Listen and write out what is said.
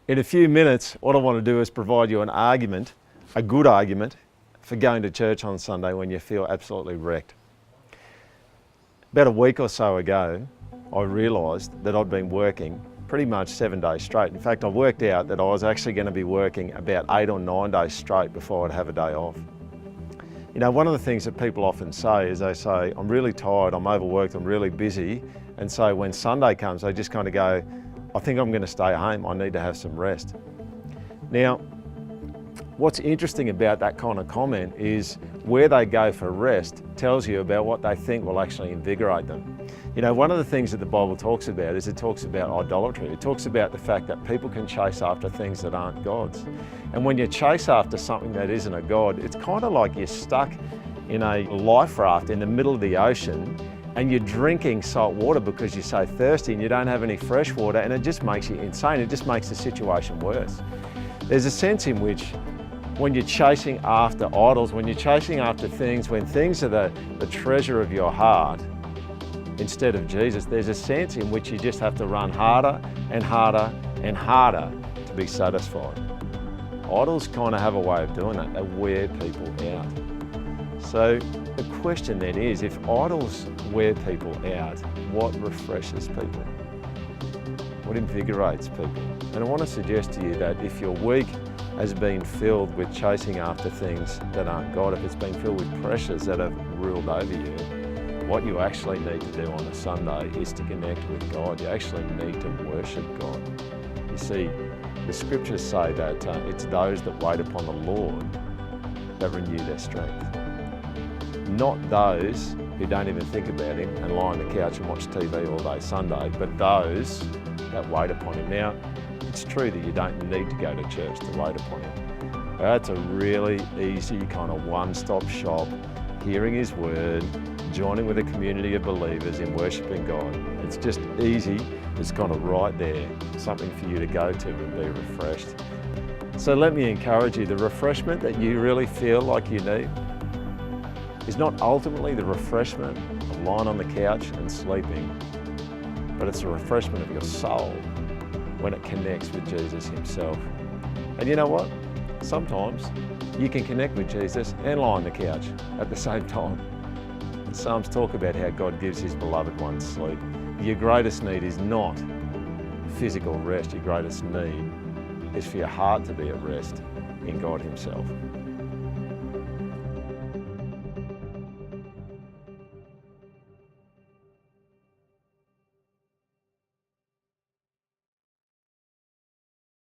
In a few minutes, what I want to do is provide you an argument, a good argument, for going to church on Sunday when you feel absolutely wrecked. About a week or so ago, I realised that I'd been working pretty much 7 days straight. In fact, I worked out that I was actually going to be working about 8 or 9 days straight before I'd have a day off. You know, one of the things that people often say is they say, I'm really tired, I'm overworked, I'm really busy. And so when Sunday comes, they just kind of go, I think I'm going to stay home, I need to have some rest. Now, what's interesting about that kind of comment is where they go for rest tells you about what they think will actually invigorate them. You know, one of the things that the Bible talks about is it talks about idolatry. It talks about the fact that people can chase after things that aren't God's. And when you chase after something that isn't a God, it's kind of like you're stuck in a life raft in the middle of the ocean and you're drinking salt water because you're so thirsty and you don't have any fresh water, and it just makes you insane. It just makes the situation worse. There's a sense in which when you're chasing after idols, when you're chasing after things, when things are the treasure of your heart instead of Jesus, there's a sense in which you just have to run harder and harder and harder to be satisfied. Idols kind of have a way of doing that. They wear people out. So the question then is, if idols wear people out, what refreshes people? What invigorates people? And I want to suggest to you that if your week has been filled with chasing after things that aren't God, if it's been filled with pressures that have ruled over you, what you actually need to do on a Sunday is to connect with God. You actually need to worship God. You see, the scriptures say that it's those that wait upon the Lord that renew their strength. Not those who don't even think about Him and lie on the couch and watch TV all day Sunday, but those that wait upon Him. Now, it's true that you don't need to go to church to wait upon Him. That's a really easy kind of one-stop shop, hearing His word, joining with a community of believers in worshiping God. It's just easy, it's kind of right there, something for you to go to and be refreshed. So let me encourage you, the refreshment that you really feel like you need is not ultimately the refreshment of lying on the couch and sleeping, but it's a refreshment of your soul when it connects with Jesus Himself. And you know what? Sometimes you can connect with Jesus and lie on the couch at the same time. The Psalms talk about how God gives His beloved ones sleep. Your greatest need is not physical rest. Your greatest need is for your heart to be at rest in God Himself.